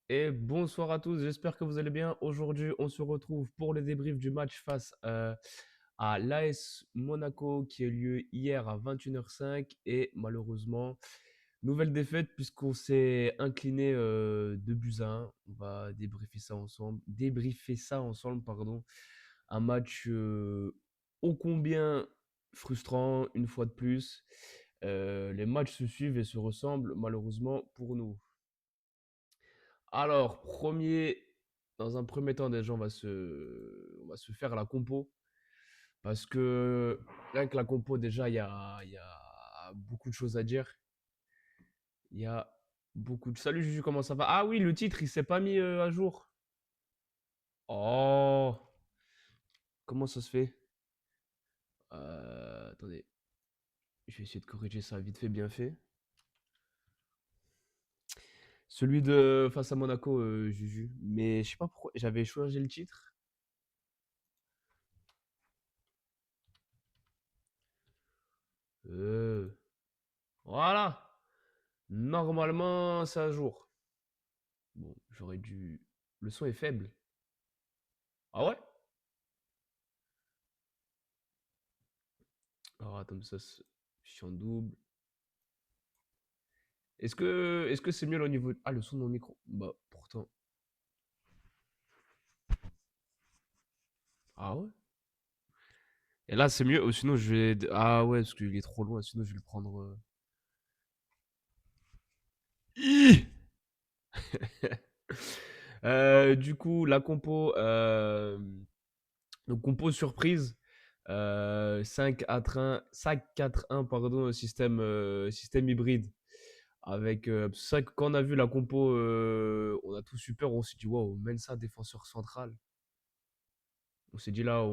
Et bonsoir à tous, j'espère que vous allez bien. Aujourd'hui, on se retrouve pour le débrief du match face à l'AS Monaco qui a eu lieu hier à 21h05. Et malheureusement, nouvelle défaite puisqu'on s'est incliné 2 buts à 1. On va débriefer ça ensemble, pardon. Un match ô combien frustrant, une fois de plus. Les matchs se suivent et se ressemblent malheureusement pour nous. Alors, dans un premier temps, déjà, on va se faire la compo. Parce que rien que la compo, déjà, il y a beaucoup de choses à dire. Il y a beaucoup de... Salut Juju, comment ça va? Ah oui, le titre, il s'est pas mis à jour. Oh, comment ça se fait? Attendez, je vais essayer de corriger ça vite fait, bien fait. Celui de face à Monaco, Juju. Mais je sais pas pourquoi, j'avais changé le titre. Euh, voilà. Normalement, c'est à jour. Bon, j'aurais dû. Le son est faible. Ah ouais? Alors attends, je suis en double. Est-ce que c'est mieux là au niveau. Ah, le son de mon micro. Bah, pourtant. Ah ouais? Et là, c'est mieux. Sinon, je vais. Ah ouais, parce qu'il est trop loin. Sinon, je vais le prendre. Ih. Du coup, la compo. Donc, compo surprise. 5-4-1, pardon, système hybride. C'est vrai que quand on a vu la compo, on a tous eu peur. On s'est dit, waouh, Mensa, défenseur central. On s'est dit là,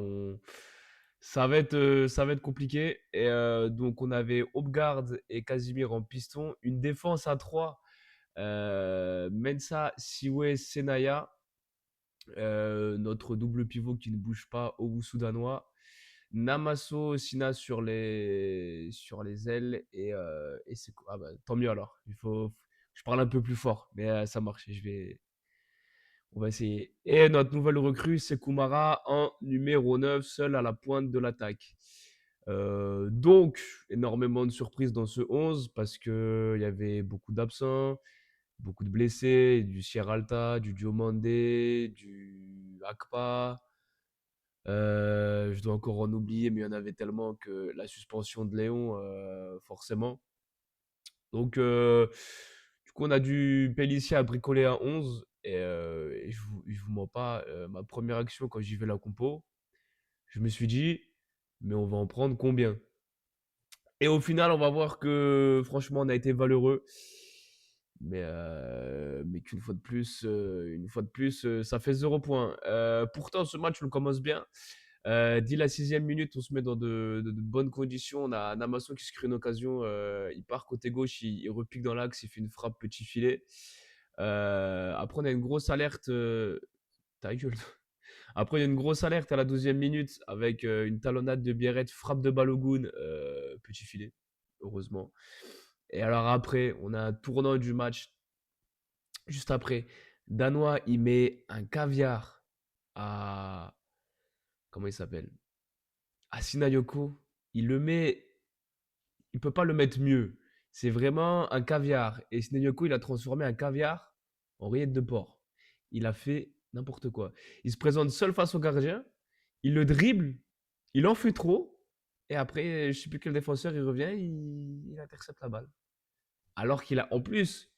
ça va être compliqué. Et donc, on avait Hopgard et Casimir en piston. Une défense à 3. Mensa, Siwe, Senaya. Notre double pivot qui ne bouge pas, Owusu danois. Namaso, Sina sur les ailes. Et c'est ah bah, tant mieux alors. Je parle un peu plus fort, mais ça marche. On va essayer. Et notre nouvelle recrue, c'est Kumara en numéro 9, seul à la pointe de l'attaque. Donc, énormément de surprises dans ce 11 parce qu'il y avait beaucoup d'absents, beaucoup de blessés, du Sierralta, du Diomandé, du Akpa. Je dois encore en oublier, mais il y en avait tellement que la suspension de Léon, forcément. Donc, du coup, on a dû Pellissier à bricoler un 11. Et je vous mens pas, ma première action quand j'y vais la compo, je me suis dit, mais on va en prendre combien? Et au final, on va voir que franchement, on a été valeureux. Mais qu'une fois de plus, ça fait 0 points. Pourtant, ce match, on le commence bien. Dès la 6e minute, on se met dans de bonnes conditions. On a Namaso qui se crée une occasion. Il part côté gauche, il repique dans l'axe, il fait une frappe petit filet. Après, on a une grosse alerte. Ta gueule. Après, il y a une grosse alerte à la 12e minute avec une talonnade de Biarritz, frappe de Balogun, petit filet, heureusement. Et alors après, on a un tournant du match. Juste après, Danois, il met un caviar à. Comment il s'appelle? À Sinayoko. Il le met. Il peut pas le mettre mieux. C'est vraiment un caviar. Et Sinayoko, il a transformé un caviar en rillette de porc. Il a fait n'importe quoi. Il se présente seul face au gardien. Il le dribble. Il en fait trop. Et après, je sais plus quel défenseur, il revient. Il intercepte la balle. Alors qu'il a. En plus,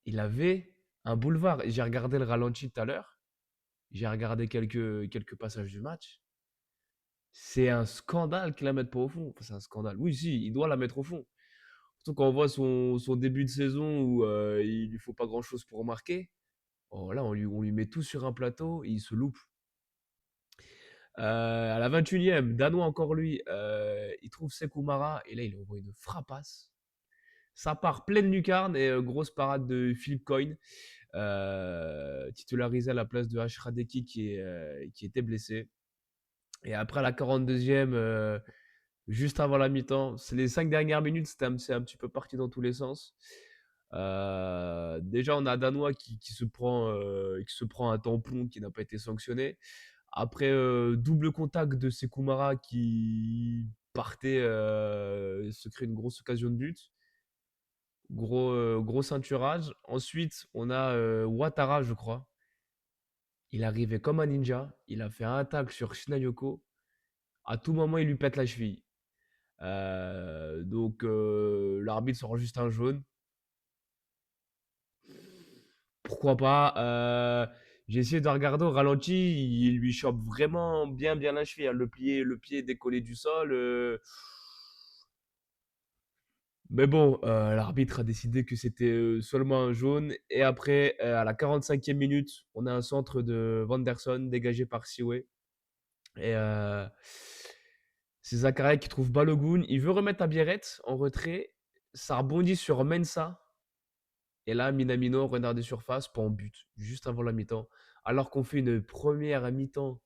il avait un boulevard. J'ai regardé le ralenti tout à l'heure. J'ai regardé quelques passages du match. C'est un scandale qu'il la mette pas au fond. Enfin, c'est un scandale. Oui, si, il doit la mettre au fond. Surtout quand on voit son début de saison où il lui faut pas grand-chose pour marquer. Oh, là, on lui met tout sur un plateau et il se loupe. À la 21e, Danois encore lui, il trouve Sekoumara et là, il envoie une frappasse. Ça part pleine lucarne et grosse parade de Philippe Coyne, titularisé à la place de Hradeki qui était blessé. Et après, à la 42e, juste avant la mi-temps, c'est les 5 dernières minutes, c'est un petit peu parti dans tous les sens. Déjà, on a un Danois qui se prend un tampon qui n'a pas été sanctionné. Après, double contact de Sekou Mara qui partait se créer une grosse occasion de but. Gros ceinturage. Ensuite, on a Ouattara, je crois. Il arrivait comme un ninja. Il a fait un tacle sur Shinayoko. À tout moment, il lui pète la cheville. Donc, l'arbitre sort juste un jaune. Pourquoi pas? J'ai essayé de regarder au ralenti. Il lui chope vraiment bien, bien la cheville, hein. Le pied décollé du sol. Mais bon, l'arbitre a décidé que c'était seulement un jaune. Et après, à la 45e minute, on a un centre de Vanderson dégagé par Siwe. Et c'est Zakaria qui trouve Balogun. Il veut remettre à Biarritz en retrait. Ça rebondit sur Mensa. Et là, Minamino, renard de surface, pour un but, juste avant la mi-temps. Alors qu'on fait une première mi-temps,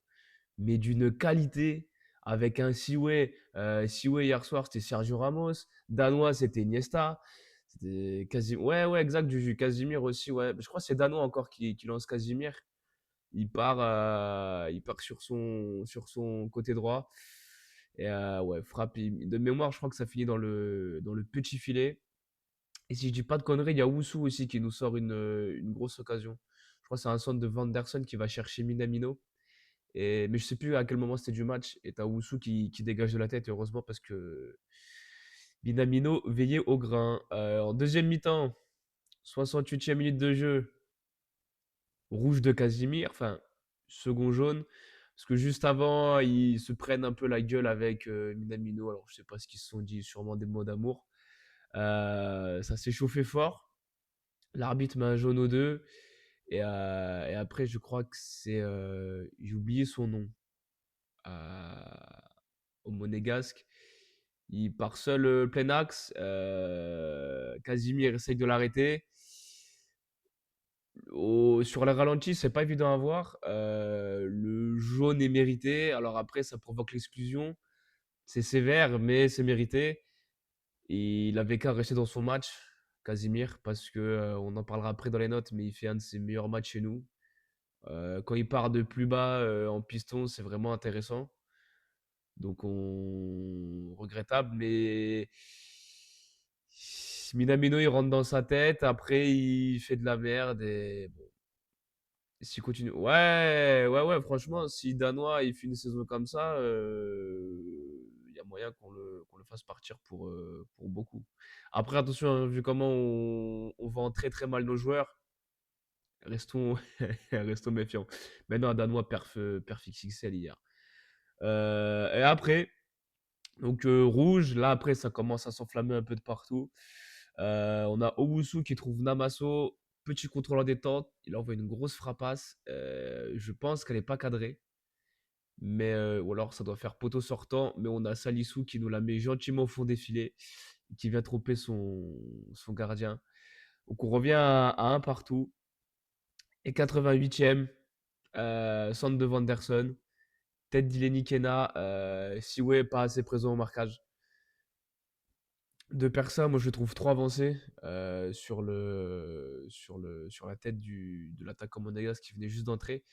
mais d'une qualité, avec un Siwe. Siwe, hier soir, c'était Sergio Ramos. Danois, c'était Iniesta. C'était Ouais, ouais, exact, du Casimir aussi, ouais. Je crois que c'est Danois encore qui lance Casimir. Il part sur son côté droit. Et ouais, frappe. De mémoire, je crois que ça finit dans le petit filet. Et si je dis pas de conneries, il y a Wusu aussi qui nous sort une grosse occasion. Je crois que c'est un centre de Vanderson qui va chercher Minamino. Mais je sais plus à quel moment c'était du match. Et t'as Wusu qui dégage de la tête, heureusement, parce que Minamino veillait au grain. En deuxième mi-temps, 68e minute de jeu, rouge de Casimir, enfin, second jaune. Parce que juste avant, ils se prennent un peu la gueule avec Minamino. Alors, je sais pas ce qu'ils se sont dit, sûrement des mots d'amour. Ça s'est chauffé fort. L'arbitre met un jaune aux deux. Et après, je crois que c'est. J'ai oublié son nom. Au Monégasque. Il part seul plein axe. Casimir essaye de l'arrêter. Sur les ralentis, c'est pas évident à voir. Le jaune est mérité. Alors après, ça provoque l'exclusion. C'est sévère, mais c'est mérité. Et il avait qu'à rester dans son match, Casimir, parce que on en parlera après dans les notes, mais il fait un de ses meilleurs matchs chez nous. Quand il part de plus bas en piston, c'est vraiment intéressant. Donc regrettable, mais Minamino il rentre dans sa tête. Après, il fait de la merde et bon, s'il continue. Ouais, ouais, ouais. Franchement, si Danois il fait une saison comme ça, il y a moyen qu'on le fasse partir pour beaucoup. Après, attention, hein, vu comment on vend très très mal nos joueurs, restons, restons méfiants. Maintenant, un Danois perf XXL hier. Et après, donc rouge, là après ça commence à s'enflammer un peu de partout. On a Owusu qui trouve Namaso, petit contrôle en détente, il envoie une grosse frappasse. Je pense qu'elle n'est pas cadrée, mais ou alors ça doit faire poteau sortant. Mais on a Salisu qui nous la met gentiment au fond des filets, qui vient tromper son gardien. Donc on revient à un partout. Et 88e, centre de Vanderson, tête d'Ileni Kena, Siwe pas assez présent au marquage. De Persa, moi je le trouve trop avancé sur la tête de l'attaquant monégasque qui venait juste d'entrer.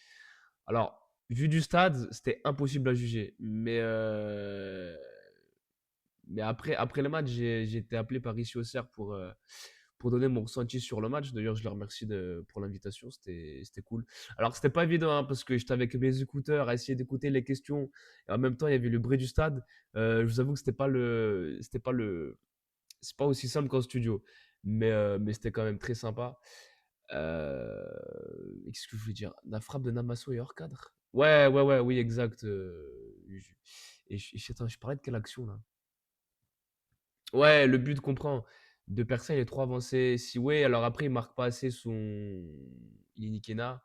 Alors, vu du stade, c'était impossible à juger. Mais après le match, j'ai été appelé par Issy Auxerre pour donner mon ressenti sur le match. D'ailleurs, je le remercie pour l'invitation, c'était cool. Alors, c'était pas évident hein, parce que j'étais avec mes écouteurs à essayer d'écouter les questions. Et en même temps, il y avait le bruit du stade. Je vous avoue que c'est pas aussi simple qu'en studio, mais c'était quand même très sympa. Qu'est-ce que je voulais dire? La frappe de Namasso est hors cadre? Ouais, ouais, ouais, oui, exact. Attends, je parlais de quelle action là? Ouais, le but comprend. De personnes, il est trop avancé. Si ouais, alors après, il marque pas assez son Inikena.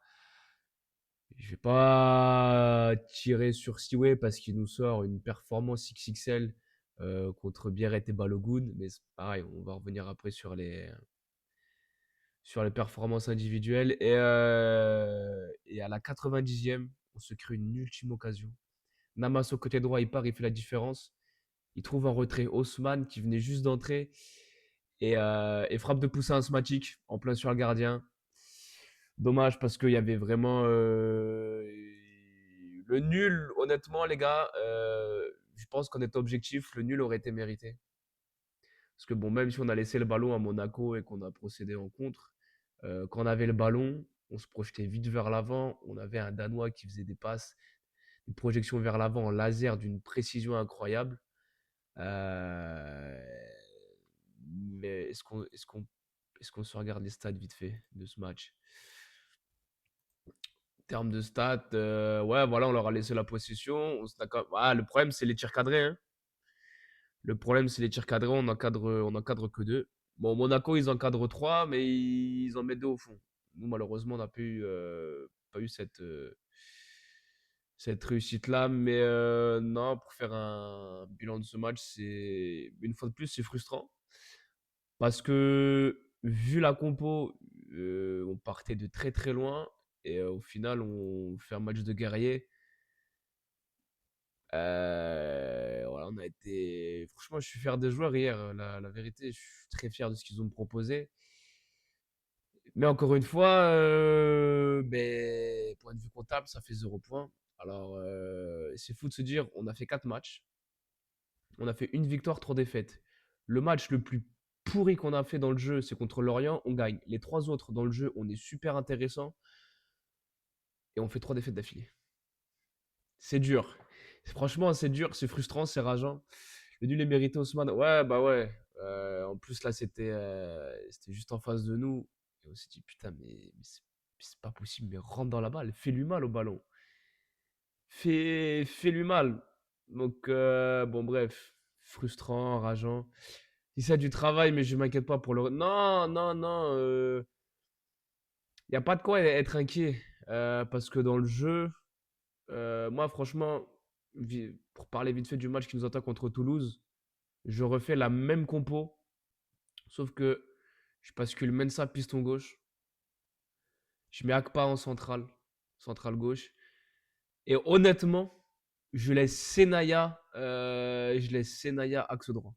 Je vais pas tirer sur Siwe parce qu'il nous sort une performance XXL contre Biarrette et Balogun. Mais c'est pareil, on va revenir après sur les performances individuelles. Et à la 90e, on se crée une ultime occasion. Namaso côté droit, il part, il fait la différence. Il trouve en retrait Haussmann qui venait juste d'entrer. et frappe de poussin asthmatique en plein sur le gardien. Dommage parce qu'il y avait vraiment le nul, honnêtement, les gars. Je pense qu'on est objectif, le nul aurait été mérité. Parce que bon, même si on a laissé le ballon à Monaco et qu'on a procédé en contre, quand on avait le ballon, on se projetait vite vers l'avant. On avait un Danois qui faisait des passes, une projection vers l'avant en laser d'une précision incroyable. Euh, mais est-ce qu'on se regarde les stats vite fait de ce match? En termes de stats, ouais, voilà, on leur a laissé la possession. Le problème, c'est les tirs cadrés, hein. Le problème, c'est les tirs cadrés. On encadre que deux. Bon, Monaco, ils encadrent trois, mais ils en mettent deux au fond. Nous, malheureusement, on n'a pas eu cette réussite-là. Mais non, pour faire un bilan de ce match, une fois de plus, c'est frustrant. Parce que, vu la compo, on partait de très très loin. Et au final, on fait un match de guerrier. Voilà, on a été. Franchement, je suis fier des joueurs hier. La vérité, je suis très fier de ce qu'ils ont proposé. Mais encore une fois, point de vue comptable, ça fait 0 points. Alors, c'est fou de se dire, on a fait 4 matchs. On a fait une victoire, 3 défaites. Le match le plus pourri qu'on a fait dans le jeu, c'est contre Lorient. On gagne. Les 3 autres dans le jeu, on est super intéressant. Et on fait 3 défaites d'affilée. C'est dur. Franchement, c'est dur, c'est frustrant, c'est rageant. Le nul est mérité, Ousmane. Ouais, bah ouais. En plus, là, c'était juste en face de nous. Et on s'est dit, putain, mais c'est pas possible, mais rentre dans la balle. Fais-lui mal au ballon. Fais-lui mal. Donc, bon, bref. Frustrant, rageant. Il ça du travail, mais je m'inquiète pas pour le. Non, non, non. Il n'y a pas de quoi être inquiet. Parce que dans le jeu, moi, franchement, pour parler vite fait du match qui nous attend contre Toulouse, je refais la même compo, sauf que je bascule Mensa piston gauche. Je mets Akpa en centrale gauche. Et honnêtement, je laisse Senaya axe droit.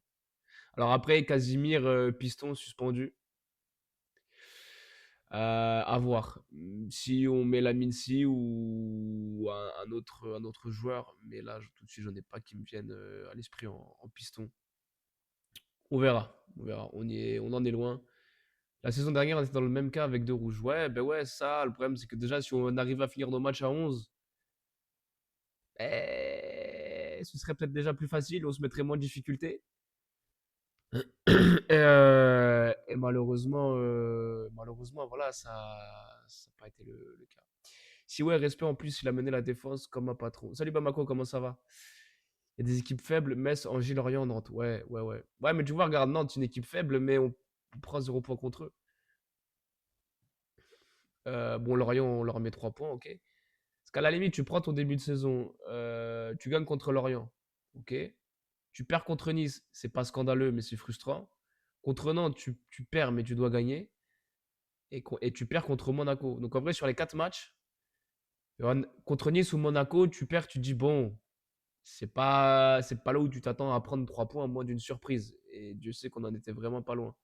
Alors après, Casimir piston suspendu. À voir. Si on met la Mincy ou un autre joueur, mais là tout de suite j'en ai pas qui me viennent à l'esprit en piston. On verra, on verra. On en est loin. La saison dernière, on était dans le même cas avec deux rouges. Ouais, ben ouais, ça, le problème, c'est que déjà, si on arrive à finir nos matchs à 11, ce serait peut-être déjà plus facile, on se mettrait moins de difficultés. Et malheureusement, voilà, ça n'a pas été le cas. Si ouais, respect en plus, il a mené la défense comme un patron. Salut Bamako, comment ça va? Il y a des équipes faibles, Metz, Angers, Lorient, Nantes. Ouais, ouais, ouais. Ouais, mais tu vois, regarde, Nantes, c'est une équipe faible, mais on prend 0 points contre eux. Bon, Lorient, on leur met 3 points, ok. Parce qu'à la limite, tu prends ton début de saison, tu gagnes contre Lorient, ok. Tu perds contre Nice, c'est pas scandaleux, mais c'est frustrant. Contre Nantes, tu perds, mais tu dois gagner. Et tu perds contre Monaco. Donc en vrai, sur les 4 matchs, contre Nice ou Monaco, tu perds, tu te dis, bon, c'est pas là où tu t'attends à prendre 3 points à moins d'une surprise. Et Dieu sait qu'on en était vraiment pas loin.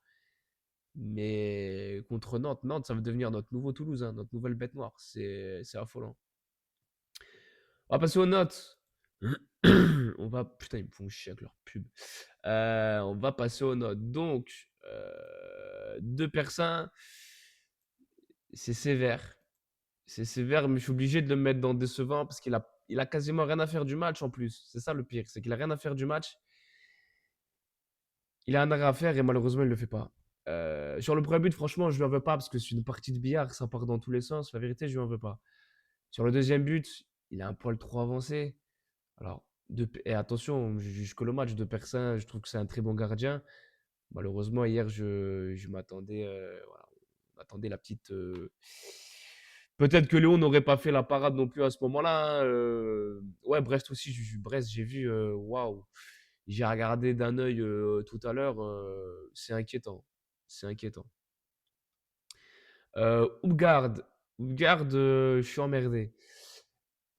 Mais contre Nantes, ça va devenir notre nouveau Toulouse, hein, notre nouvelle bête noire. C'est affolant. On va passer aux notes. Putain, ils me font chier avec leur pub. On va passer aux notes. Donc, deux personnes, c'est sévère. C'est sévère, mais je suis obligé de le mettre dans décevant parce qu'il a quasiment rien à faire du match en plus. C'est ça le pire, c'est qu'il a rien à faire du match. Il a un arrêt à faire et malheureusement, il le fait pas. Sur le premier but, franchement, je lui en veux pas parce que c'est une partie de billard, ça part dans tous les sens. La vérité, je lui en veux pas. Sur le deuxième but, il a un poil trop avancé. Alors, et attention, je juge que le match de Persin, je trouve que c'est un très bon gardien. Malheureusement, hier, je m'attendais, voilà, on attendait la petite. Peut-être que Léon n'aurait pas fait la parade non plus à ce moment-là, hein. Ouais, Brest aussi, Brest, j'ai vu, waouh. J'ai regardé d'un œil tout à l'heure, c'est inquiétant. C'est inquiétant. Oupgarde, je suis emmerdé.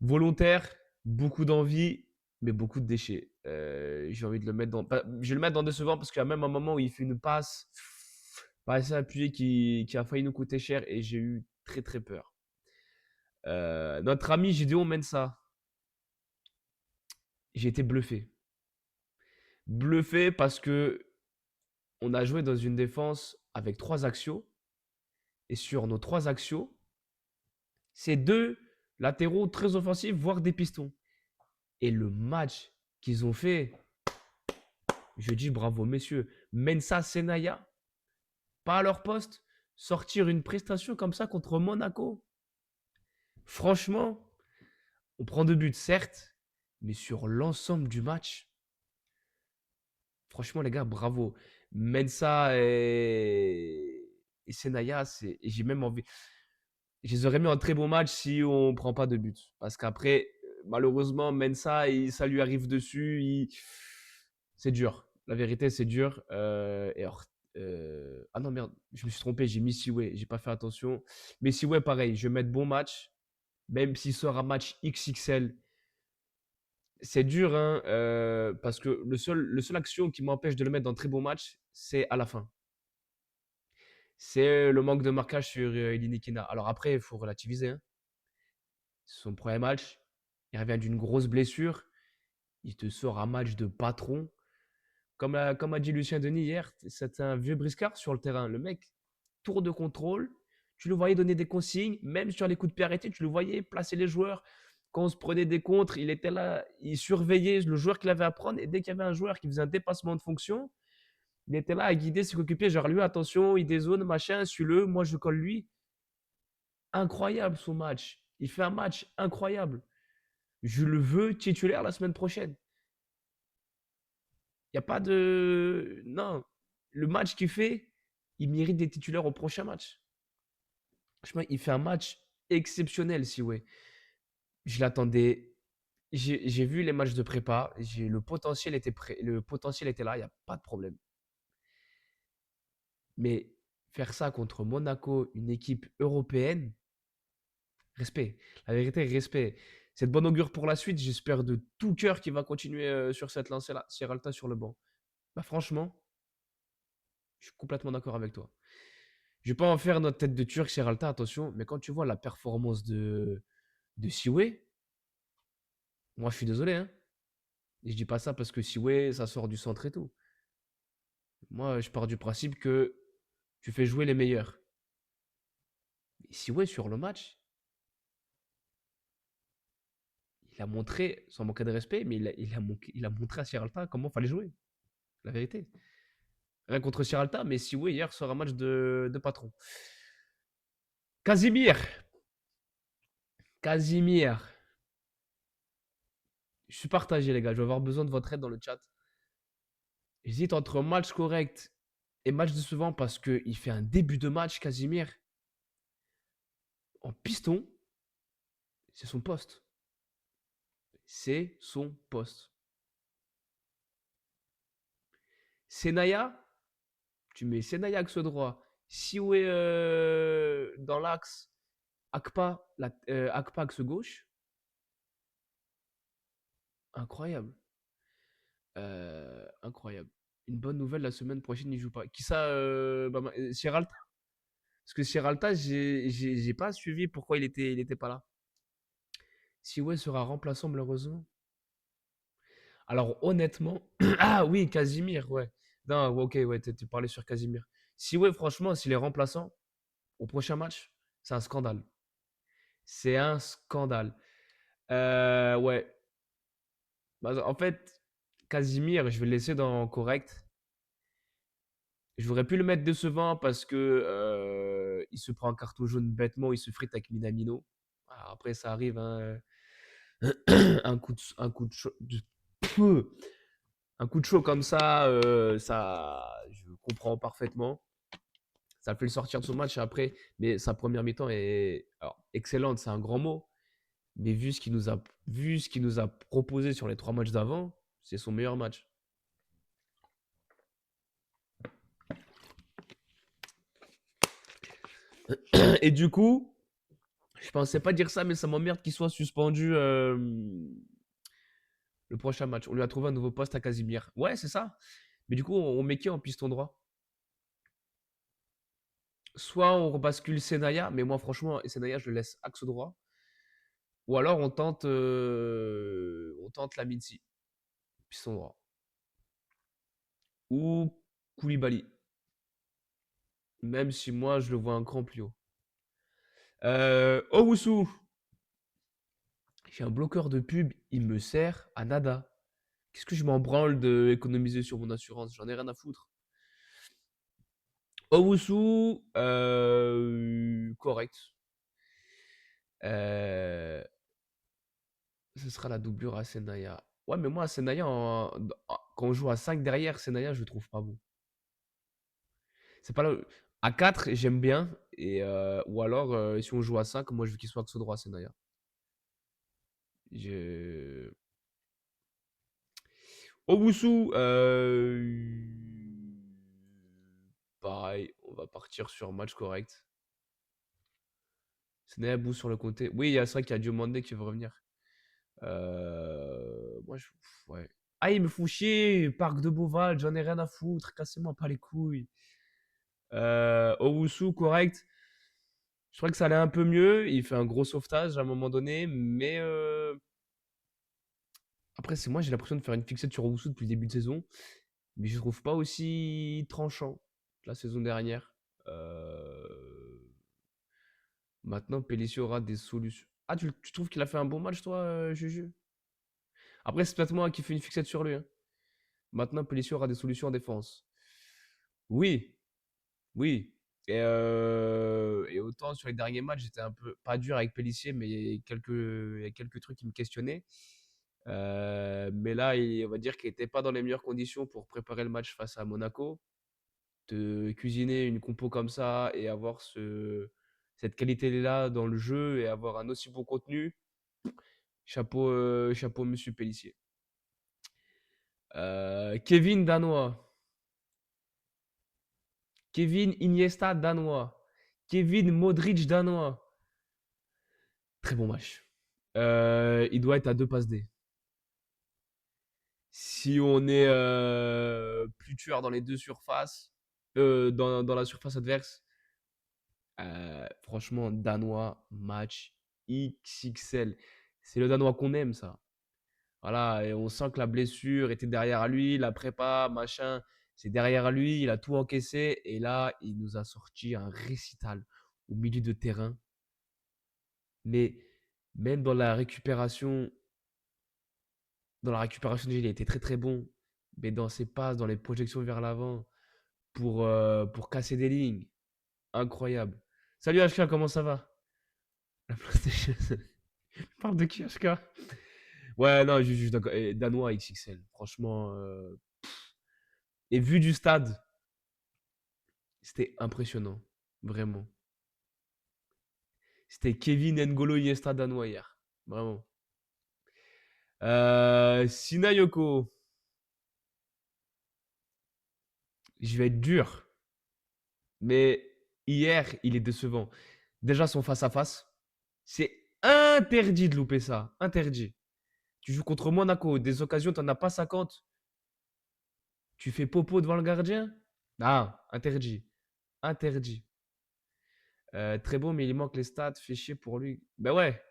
Volontaire, beaucoup d'envie, mais beaucoup de déchets. J'ai envie de le mettre dans. Je vais le mettre dans décevant parce qu'il y a même un moment où il fait une passe pas assez appuyée qui a failli nous coûter cher et j'ai eu très très peur. Notre ami Gideon Mensah, j'ai été bluffé. Bluffé parce que on a joué dans une défense avec 3 axiaux et sur nos 3 axiaux, c'est 2 latéraux très offensifs, voire des pistons. Et le match qu'ils ont fait, je dis bravo, messieurs. Mensah, Senaya, pas à leur poste, sortir une prestation comme ça contre Monaco. Franchement, on prend 2 buts, certes, mais sur l'ensemble du match, franchement, les gars, bravo. Mensah et Senaya, j'ai même envie. Je les aurais mis en très bon match si on ne prend pas de but. Parce qu'après, malheureusement, Mensah, ça lui arrive dessus. C'est dur. La vérité, c'est dur. Ah non, merde, je me suis trompé. J'ai mis Siway. J'ai pas fait attention. Mais Siway, pareil, je vais mettre bon match. Même s'il sort un match XXL. C'est dur, hein, parce que le seul action qui m'empêche de le mettre dans très bon match, c'est à la fin. C'est le manque de marquage sur Ilinikina. Alors après, il faut relativiser, hein. C'est son premier match. Il revient d'une grosse blessure. Il te sort un match de patron. Comme a dit Lucien Denis hier, c'est un vieux briscard sur le terrain. Le mec, tour de contrôle. Tu le voyais donner des consignes. Même sur les coups de pied arrêtés, tu le voyais placer les joueurs. Quand on se prenait des contres, il était là. Il surveillait le joueur qu'il avait à prendre. Et dès qu'il y avait un joueur qui faisait un dépassement de fonction, il était là à guider ses coéquipiers. Genre, lui, attention, il dézone, machin, suis-le. Moi, je colle lui. Incroyable son match. Il fait un match incroyable. Je le veux titulaire la semaine prochaine. Il n'y a pas de. Non. Le match qu'il fait, il mérite des titulaires au prochain match. Franchement, il fait un match exceptionnel, si ouais. Je l'attendais. J'ai vu les matchs de prépa. Le potentiel était prêt. Le potentiel était là, il n'y a pas de problème. Mais faire ça contre Monaco, une équipe européenne, respect. La vérité, respect. C'est de bon augure pour la suite. J'espère de tout cœur qu'il va continuer sur cette lancée-là. Sierralta sur le banc. Bah franchement, je suis complètement d'accord avec toi. Je vais pas en faire notre tête de turc, Sierralta, attention. Mais quand tu vois la performance de Siwe, moi je suis désolé, hein. Et je dis pas ça parce que Siwe, ça sort du centre et tout. Moi, je pars du principe que tu fais jouer les meilleurs. Et Siwe, sur le match, il a montré, sans manquer de respect, mais il a montré à Sierralta comment fallait jouer. La vérité. Rien contre Sierralta, mais Siwe, hier, sort un match de patron. Casimir. Casimir. Je suis partagé, les gars. Je vais avoir besoin de votre aide dans le chat. J'hésite entre match correct et match décevant parce qu'il fait un début de match, Casimir, en piston. C'est son poste. C'est son poste. Senaya, tu mets Senaya axe droit. Siwe dans l'axe. Akpa axe gauche. Incroyable. Incroyable. Une bonne nouvelle, la semaine prochaine, il joue pas. Qui ça Sierralta. Parce que Sierralta, j'ai pas suivi pourquoi il était pas là. Siwe sera remplaçant malheureusement. Alors honnêtement, ah oui, Casimir, ouais. Non, ouais, ok, ouais, tu parlais sur Casimir. Si ouais, franchement, s'il est remplaçant au prochain match, c'est un scandale. C'est un scandale. Ouais. Bah, en fait, Casimir, je vais le laisser dans correct. Je voudrais plus le mettre décevant parce que il se prend un carton jaune bêtement, il se frite avec Minamino. Ah, après, ça arrive, hein. Un coup de chaud. Un coup de chaud comme ça, je comprends parfaitement. Ça fait le sortir de son match après, mais sa première mi-temps est alors, excellente, c'est un grand mot. Mais vu ce qu'il nous a proposé sur les 3 matchs d'avant, c'est son meilleur match. Et du coup, je pensais pas dire ça, mais ça m'emmerde qu'il soit suspendu Le prochain match. On lui a trouvé un nouveau poste à Casimir. Ouais, c'est ça. Mais du coup, on met qui en piston droit? Soit on rebascule Senaya, mais moi, franchement, Senaya, je le laisse axe droit. Ou alors on tente la Mincy, piston droit. Ou Koulibaly. Même si moi, je le vois un cran plus haut. Owusu. J'ai un bloqueur de pub, il me sert à nada. Qu'est-ce que je m'en branle d'économiser sur mon assurance? J'en ai rien à foutre. Owusu, correct. Euh, Ce sera la doublure à Senaya. Ouais, mais moi, Senaya, quand on joue à 5 derrière, Senaya, je le trouve pas bon. C'est pas là. À 4, j'aime bien. Ou alors, si on joue à 5, moi, je veux qu'il soit axe droit, Senaya. Je... Owusu, pareil, on va partir sur match correct. Senaya bouge sur le côté. Oui, c'est vrai qu'il y a Diomande qui veut revenir. Moi, ouais. Ah, ils me font chier, Parc de Beauval, j'en ai rien à foutre, cassez-moi pas les couilles. Owusu, correct. Je crois que ça allait un peu mieux. Il fait un gros sauvetage à un moment donné, mais après, c'est moi, j'ai l'impression de faire une fixette sur Owusu depuis le début de saison, mais je trouve pas aussi tranchant que la saison dernière. Maintenant, Pellissier aura des solutions. Ah, tu trouves qu'il a fait un bon match, toi, Juju? Après, c'est peut-être moi qui fais une fixette sur lui, hein. Maintenant, Pellissier aura des solutions en défense. Oui, oui. Et autant sur les derniers matchs, j'étais un peu pas dur avec Pellissier, mais il y a quelques trucs qui me questionnaient. Mais là, on va dire qu'il n'était pas dans les meilleures conditions pour préparer le match face à Monaco. De cuisiner une compo comme ça et avoir cette qualité-là dans le jeu et avoir un aussi bon contenu, chapeau Monsieur Pellissier. Kevin Danois. Kevin Iniesta danois. Kevin Modric danois. Très bon match. Il doit être à 2 passes D. Si on est plus tueur dans les deux surfaces, dans la surface adverse, franchement, danois, match XXL. C'est le danois qu'on aime, ça. Voilà, et on sent que la blessure était derrière lui, la prépa, machin, c'est derrière lui, il a tout encaissé, et là, il nous a sorti un récital au milieu de terrain. Mais même dans la récupération il a été très très bon. Mais dans ses passes, dans les projections vers l'avant, pour casser des lignes, incroyable. Salut HK, comment ça va? La PlayStation. Tu parles de qui HK? Ouais, non, juste d'accord. Et Danois XXL, franchement. Et vu du stade, c'était impressionnant. Vraiment. C'était Kevin N'Golo Iniesta danois hier. Vraiment. Sinayoko, je vais être dur. Mais hier, il est décevant. Déjà, son face-à-face, c'est interdit de louper ça. Interdit. Tu joues contre Monaco, des occasions, t'en as pas 50. Tu fais popo devant le gardien? Ah, interdit. Interdit. Très bon, mais il manque les stats. Fait chier pour lui. Ben ouais.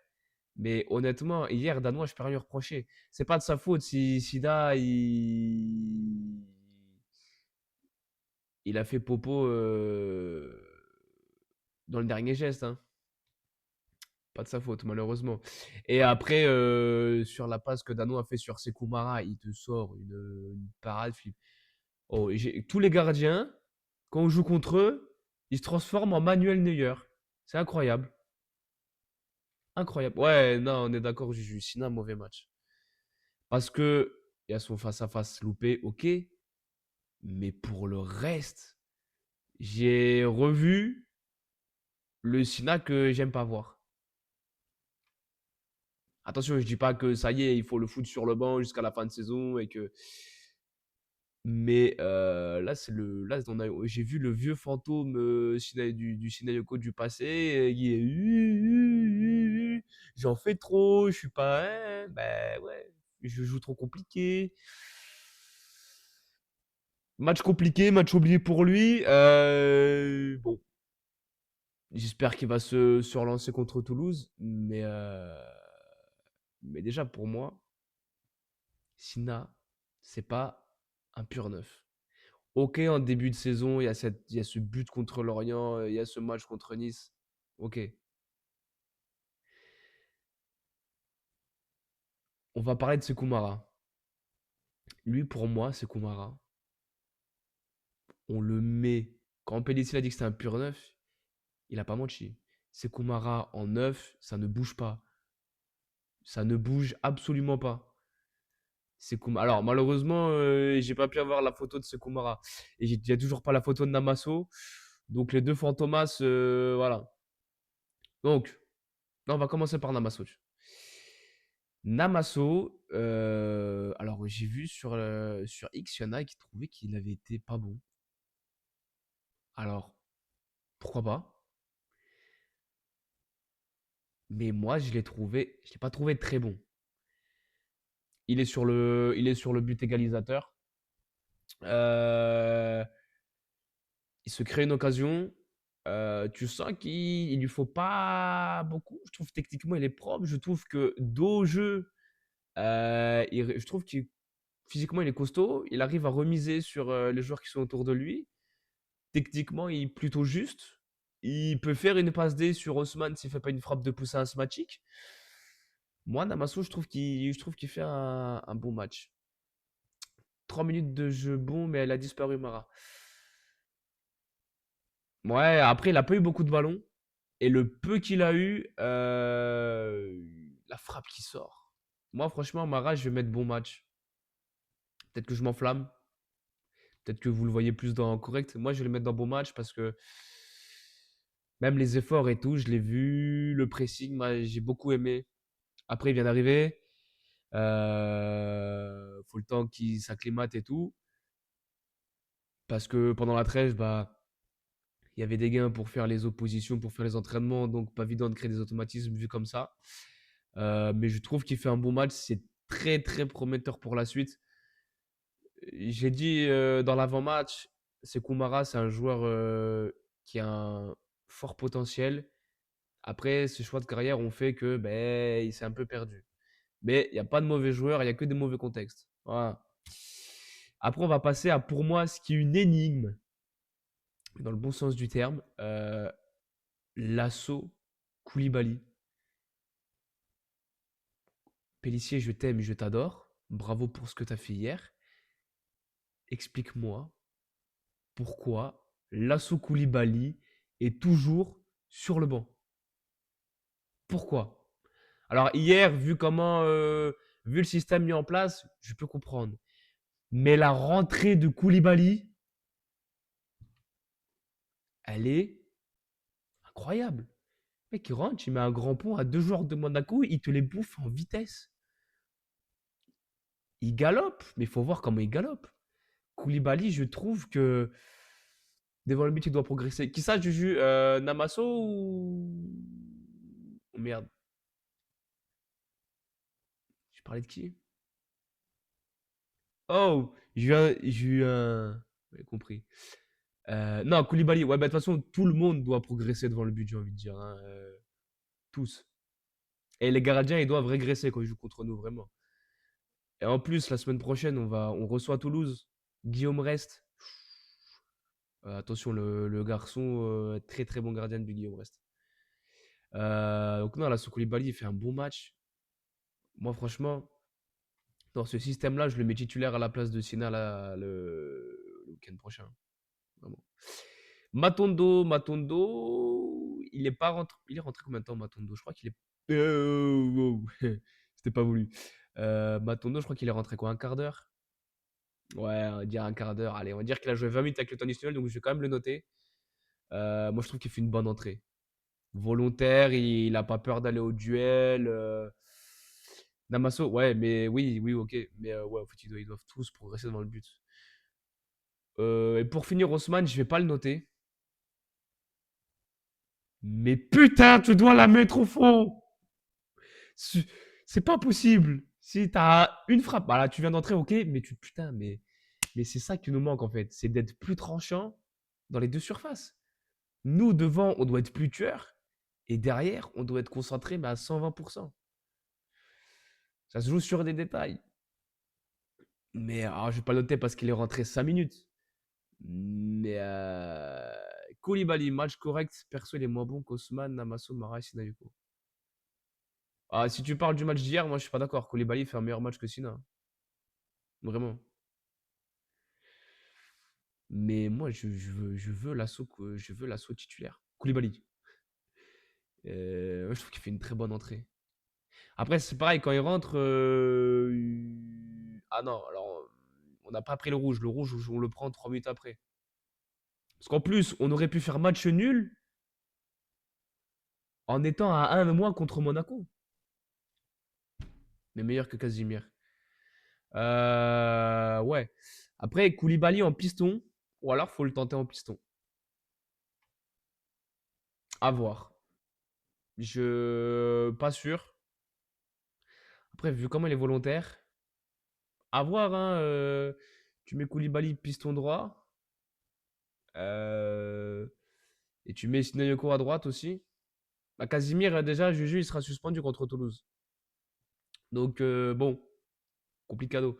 Mais honnêtement, hier, Danois, je peux rien lui reprocher. C'est pas de sa faute si Sida, il a fait popo dans le dernier geste, hein. Pas de sa faute, malheureusement. Et après, sur la passe que Dano a fait sur Sekoumara, il te sort une parade, Philippe. Oh, tous les gardiens, quand on joue contre eux, ils se transforment en Manuel Neuer. C'est incroyable. Incroyable. Ouais, non, on est d'accord, Juju. Sinon, un mauvais match. Parce que il y a son face-à-face loupé, ok. Mais pour le reste, j'ai revu le Sina que j'aime pas voir. Attention, je dis pas que ça y est, il faut le foutre sur le banc jusqu'à la fin de saison et que. Mais là, j'ai vu le vieux fantôme du Shinayoko du passé. Qui est. J'en fais trop, je suis pas. Ben ouais. Je joue trop compliqué. Match compliqué, match oublié pour lui. Bon, j'espère qu'il va se relancer contre Toulouse. Mais déjà, pour moi, Sina, c'est pas un pur neuf. Ok, en début de saison, il y a ce but contre Lorient, il y a ce match contre Nice. Ok. On va parler de Sekoumara. Lui, pour moi, Sekoumara, on le met. Quand Pellissier a dit que c'était un pur neuf, il a pas menti. Sekoumara en neuf, ça ne bouge pas. Ça ne bouge absolument pas. Alors, malheureusement, j'ai pas pu avoir la photo de Sekoumara. Et j'ai toujours pas la photo de Namasso. Donc, les deux fantomas, voilà. Donc, là, on va commencer par Namasso. Namasso, alors j'ai vu sur X, il y en a qui trouvaient qu'il avait été pas bon. Alors, pourquoi pas? Mais moi, je l'ai pas trouvé très bon. Il est sur le but égalisateur. Euh, il se crée une occasion. Tu sens qu'il lui faut pas beaucoup. Je trouve techniquement il est propre. Je trouve que dos au jeu, je trouve que physiquement il est costaud. Il arrive à remiser sur les joueurs qui sont autour de lui. Techniquement, il est plutôt juste. Il peut faire une passe D sur Haussmann s'il fait pas une frappe de pouce asthmatique. Moi, Namasso, je trouve qu'il fait un bon match. 3 minutes de jeu bon, mais elle a disparu, Mara. Ouais, après, il a pas eu beaucoup de ballons. Et le peu qu'il a eu, la frappe qui sort. Moi, franchement, Mara, je vais mettre bon match. Peut-être que je m'enflamme. Peut-être que vous le voyez plus dans correct. Moi, je vais le mettre dans bon match parce que même les efforts et tout, je l'ai vu. Le pressing, moi, j'ai beaucoup aimé. Après, il vient d'arriver. Faut le temps qu'il s'acclimate et tout. Parce que pendant la trêve, bah, il y avait des gains pour faire les oppositions, pour faire les entraînements. Donc, pas évident de créer des automatismes vu comme ça. Mais je trouve qu'il fait un bon match. C'est très, très prometteur pour la suite. J'ai dit dans l'avant-match, Sekoumara, c'est un joueur qui a un fort potentiel. Après, ses choix de carrière ont fait que ben, il s'est un peu perdu. Mais il n'y a pas de mauvais joueurs, il n'y a que des mauvais contextes. Voilà. Après, on va passer à, pour moi, ce qui est une énigme, dans le bon sens du terme, l'assaut Koulibaly. Pélissier, je t'aime, je t'adore. Bravo pour ce que tu as fait hier. Explique-moi pourquoi l'assaut Koulibaly est toujours sur le banc. Pourquoi? Alors, hier, vu le système mis en place, je peux comprendre. Mais la rentrée de Koulibaly, elle est incroyable. Le mec, il rentre, il met un grand pont à 2 joueurs de Monaco, il te les bouffe en vitesse. Il galope, mais il faut voir comment il galope. Koulibaly, je trouve que devant le but, il doit progresser. Qui ça, Juju Namasso ou. Oh merde, je parlais de qui? Oh, j'ai eu un. Vous avez compris. Non, Koulibaly, ouais, bah, de toute façon, tout le monde doit progresser devant le but, j'ai envie de dire, hein, tous. Et les gardiens, ils doivent régresser quand ils jouent contre nous, vraiment. Et en plus, la semaine prochaine, on reçoit Toulouse. Guillaume Rest. Attention, le garçon, très très bon gardien de but, Guillaume Rest. Donc non, là, ce Koulibaly, il fait un bon match. Moi, franchement, dans ce système-là, je le mets titulaire à la place de Sina le week-end prochain. Vraiment. Matondo, il est pas rentré. Il est rentré combien de temps, Matondo? Je crois qu'il est. Wow. C'était pas voulu. Matondo, je crois qu'il est rentré quoi, un quart d'heure? Ouais, on va dire un quart d'heure. Allez, on va dire qu'il a joué 20 minutes avec le temps additionnel, donc je vais quand même le noter. Moi, je trouve qu'il fait une bonne entrée. Volontaire, il a pas peur d'aller au duel. Namasso, ouais, mais oui, oui, ok. Mais ouais, en fait, ils doivent tous progresser devant le but. Et pour finir, Haussmann, je vais pas le noter. Mais putain, tu dois la mettre au fond. C'est c'est pas possible. Si tu as une frappe, bah là, tu viens d'entrer, ok, mais putain, mais c'est ça qui nous manque en fait. C'est d'être plus tranchant dans les deux surfaces. Nous, devant, on doit être plus tueur. Et derrière, on doit être concentré mais à 120%. Ça se joue sur des détails. Mais alors, je vais pas le noter parce qu'il est rentré 5 minutes. Mais Koulibaly, match correct. Perso, il est moins bon qu'Osman, Namasso, Mara et Sinayuko. Ah, si tu parles du match d'hier, moi je suis pas d'accord. Koulibaly fait un meilleur match que Sina. Vraiment. Mais moi, je veux l'assaut titulaire. Koulibaly. Je trouve qu'il fait une très bonne entrée. Après, c'est pareil, quand il rentre. Ah non, alors, on n'a pas pris le rouge. Le rouge, on le prend 3 minutes après. Parce qu'en plus, on aurait pu faire match nul en étant à 1 moins contre Monaco. Mais meilleur que Casimir. Ouais. Après, Koulibaly en piston. Ou alors, faut le tenter en piston. À voir. Je. Pas sûr. Après, vu comment il est volontaire. À voir, hein. Tu mets Koulibaly piston droit. Euh, Et tu mets Sinayoko à droite aussi. Bah, Casimir, déjà, Juju, il sera suspendu contre Toulouse. Donc, bon, complicado.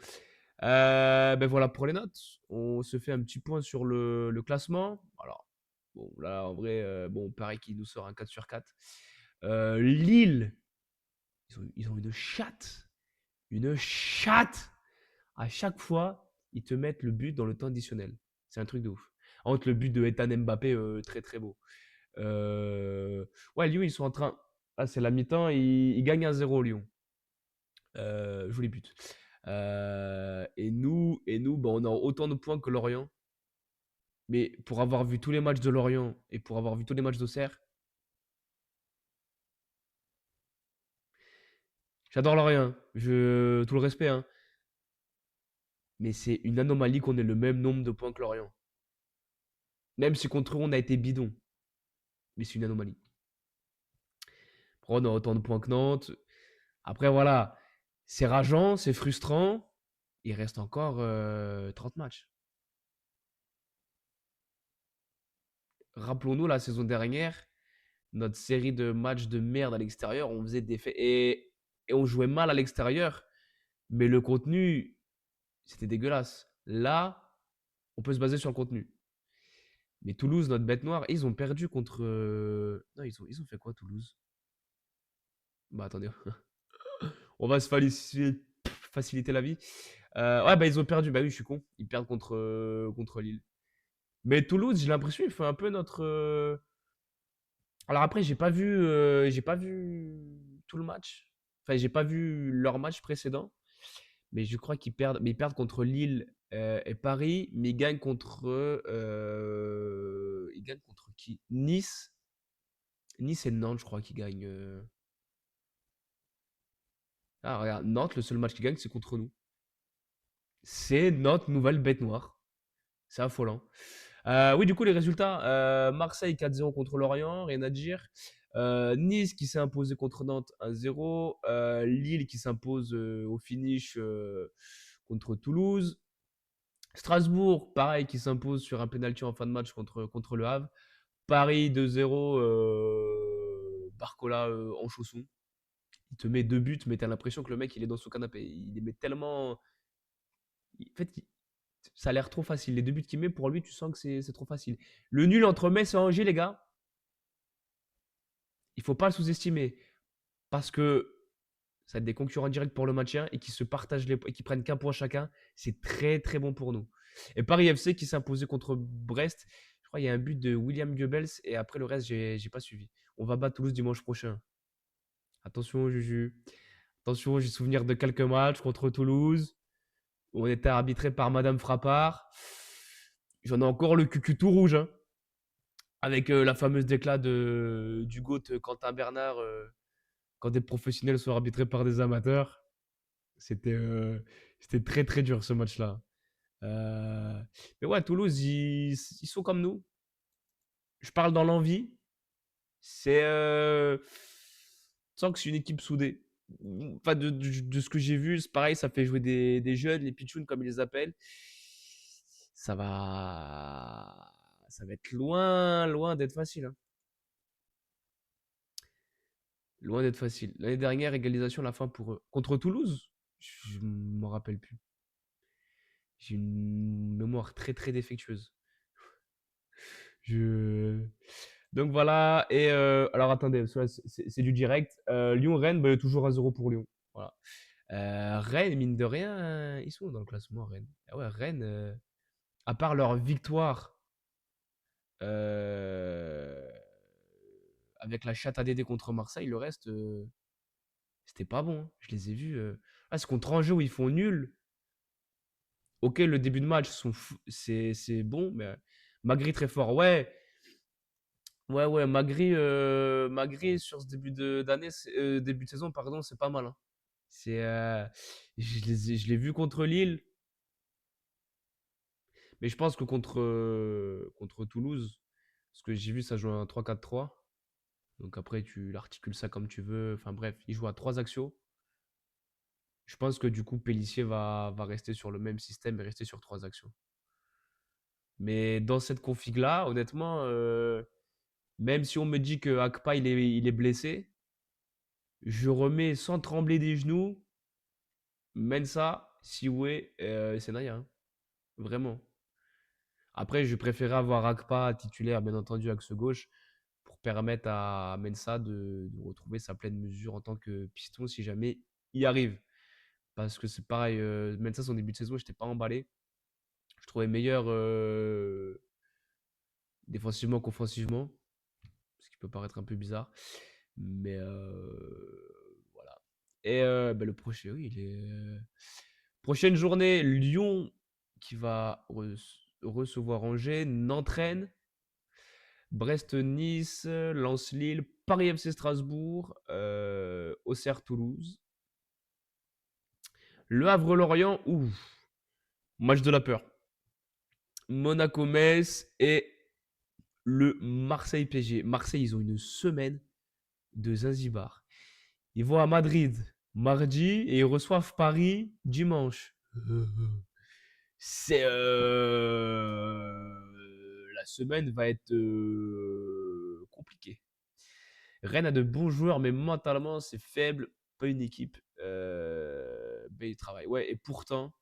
Ben voilà pour les notes. On se fait un petit point sur le classement. Alors, bon, là, en vrai, bon, pareil qu'il nous sort un 4 sur 4. Lille, ils ont une chatte. Une chatte. À chaque fois, ils te mettent le but dans le temps additionnel. C'est un truc de ouf. Entre le but de Ethan Mbappé, très très beau. Ouais, Lyon, ils sont en train. Ah, c'est la mi-temps, ils gagnent 1-0 Lyon. Joli but. Et nous bah, on a autant de points que Lorient. Mais pour avoir vu tous les matchs de Lorient et pour avoir vu tous les matchs d'Auxerre, j'adore Lorient. Tout le respect, hein. Mais c'est une anomalie qu'on ait le même nombre de points que Lorient. Même si contre eux, on a été bidon. Mais c'est une anomalie. Après, on a autant de points que Nantes. Après, voilà. C'est rageant, c'est frustrant. Il reste encore 30 matchs. Rappelons-nous la saison dernière, notre série de matchs de merde à l'extérieur, on faisait des faits et on jouait mal à l'extérieur, mais le contenu, c'était dégueulasse. Là, on peut se baser sur le contenu. Mais Toulouse, notre bête noire, ils ont perdu contre. Non, ils ont fait quoi, Toulouse? Bah attendez, on va se faciliter la vie. Ouais, bah ils ont perdu. Bah oui, je suis con. Ils perdent contre Lille. Mais Toulouse, j'ai l'impression, il fait un peu notre. Alors après, j'ai pas vu tout le match. Enfin, j'ai pas vu leur match précédent, mais je crois qu'ils perdent. Mais ils perdent contre Lille et Paris, mais ils gagnent contre qui? Nice. Nice et Nantes, je crois qu'ils gagnent. Ah regarde, Nantes, le seul match qu'ils gagnent, c'est contre nous. C'est notre nouvelle bête noire. C'est affolant. Oui, du coup, les résultats. Marseille 4-0 contre Lorient, rien à dire. Nice qui s'est imposé contre Nantes 1-0. Lille qui s'impose au finish contre Toulouse. Strasbourg, pareil, qui s'impose sur un penalty en fin de match contre Le Havre. Paris 2-0. Barcola en chausson. Il te met deux buts, mais t'as l'impression que le mec, il est dans son canapé. Il les met tellement. En fait, ça a l'air trop facile. Les deux buts qu'il met, pour lui, tu sens que c'est trop facile. Le nul entre Metz et Angers, les gars, il faut pas le sous-estimer. Parce que ça va être des concurrents directs pour le maintien et qui se partagent et qui prennent qu'un point chacun. C'est très très bon pour nous. Et Paris FC qui s'est imposé contre Brest. Je crois qu'il y a un but de William Goebbels et après le reste, j'ai pas suivi. On va battre Toulouse dimanche prochain. Attention, Juju. Attention, j'ai souvenir de quelques matchs contre Toulouse. On était arbitré par Madame Frappard. J'en ai encore le cucu tout rouge, hein. Avec la fameuse déclat du GOAT Quentin Bernard, quand des professionnels sont arbitrés par des amateurs. C'était c'était très très dur ce match-là. Euh, mais ouais, Toulouse, ils sont comme nous. Je parle dans l'envie. C'est. Tu sens que c'est une équipe soudée. enfin, de ce que j'ai vu, c'est pareil, ça fait jouer des jeunes, les pitchouns comme ils les appellent. Ça va, ça va être loin, loin d'être facile, hein. Loin d'être facile. L'année dernière, égalisation à la fin pour eux. Contre Toulouse, je m'en rappelle plus. J'ai une mémoire très très défectueuse. Je... Donc voilà. Et alors attendez, parce que là, c'est du direct. Lyon-Rennes, bah, toujours 1-0 pour Lyon. Voilà. Rennes, mine de rien, ils sont dans le classement, Rennes. Ah ouais, Rennes, à part leur victoire euh, avec la chatte à Dédé contre Marseille, le reste, c'était pas bon, hein. Je les ai vus. Ah, c'est contre Angers où ils font nul. Ok, le début de match, c'est bon, mais Magri très fort. Ouais, ouais, ouais. Magri sur ce d'année, début de saison, pardon, c'est pas mal, hein. C'est, je l'ai vu contre Lille, mais je pense que contre Toulouse, ce que j'ai vu, ça joue un 3-4-3. Donc après, tu l'articules ça comme tu veux. Enfin bref, il joue à 3 axiaux. Je pense que du coup, Pellissier va rester sur le même système et rester sur 3 axiaux. Mais dans cette config-là, honnêtement, même si on me dit que Akpa il est blessé, je remets sans trembler des genoux Mensa, Siwe, Senaya, hein. Vraiment. Après, je préférais avoir Akpa titulaire, bien entendu, axe gauche, pour permettre à Mensa de retrouver sa pleine mesure en tant que piston si jamais il arrive. Parce que c'est pareil, Mensa, son début de saison, je n'étais pas emballé. Je trouvais meilleur défensivement qu'offensivement, ce qui peut paraître un peu bizarre. Mais voilà. Et bah, le prochain, oui, prochaine journée, Lyon qui va recevoir Angers, Nantes-Rennes, Brest-Nice, Lens-Lille, Paris-FC Strasbourg, Auxerre-Toulouse, Le Havre-Lorient, ouf, match de la peur. Monaco-Metz et le Marseille-PSG. Marseille, ils ont une semaine de Zanzibar. Ils vont à Madrid mardi et ils reçoivent Paris dimanche. C'est la semaine va être compliquée. Rennes a de bons joueurs, mais mentalement c'est faible, pas une équipe. Mais ils travaillent. Ouais, et pourtant,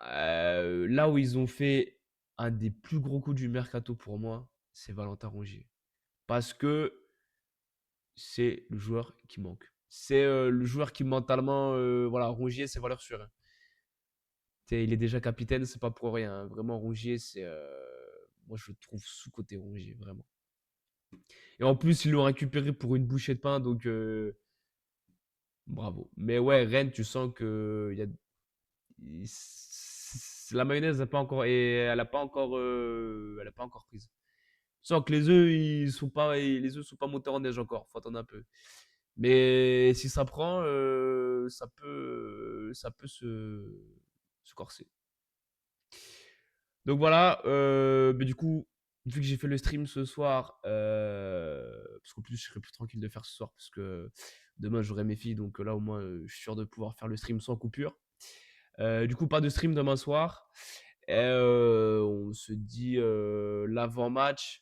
là où ils ont fait un des plus gros coups du mercato pour moi, c'est Valentin Rongier. Parce que c'est le joueur qui manque. C'est le joueur qui mentalement, voilà, Rongier, c'est valeur sûre, hein. Il est déjà capitaine, c'est pas pour rien, hein. Vraiment, Rongier, c'est. Moi, je le trouve sous-côté, Rongier, vraiment. Et en plus, ils l'ont récupéré pour une bouchée de pain, donc bravo. Mais ouais, Rennes, tu sens que la mayonnaise n'a pas encore. Et elle a pas encore prise. Tu sens que les œufs, les œufs sont pas montés en neige encore. Faut attendre un peu. Mais si ça prend, ça peut se corser. Donc voilà, mais du coup, vu que j'ai fait le stream ce soir, parce qu'en plus je serai plus tranquille de faire ce soir, parce que demain j'aurai mes filles, donc là au moins je suis sûr de pouvoir faire le stream sans coupure. Du coup, pas de stream demain soir. Et, on se dit l'avant-match.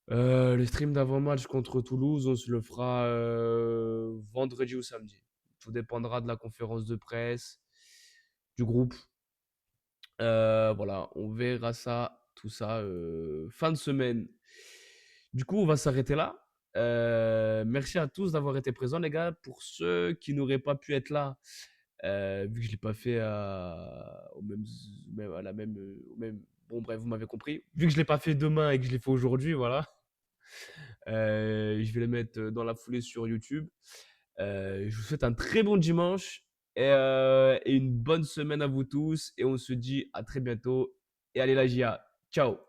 Le stream d'avant-match contre Toulouse, on se le fera vendredi ou samedi. Tout dépendra de la conférence de presse, du groupe. Voilà, on verra ça, tout ça, fin de semaine. Du coup, on va s'arrêter là. Merci à tous d'avoir été présents, les gars. Pour ceux qui n'auraient pas pu être là, vu que je ne l'ai pas fait à la même, au même. Bon, bref, vous m'avez compris. Vu que je ne l'ai pas fait demain et que je l'ai fait aujourd'hui, voilà. Je vais les mettre dans la foulée sur YouTube. Je vous souhaite un très bon dimanche et une bonne semaine à vous tous. Et on se dit à très bientôt. Et allez la GIA. Ciao.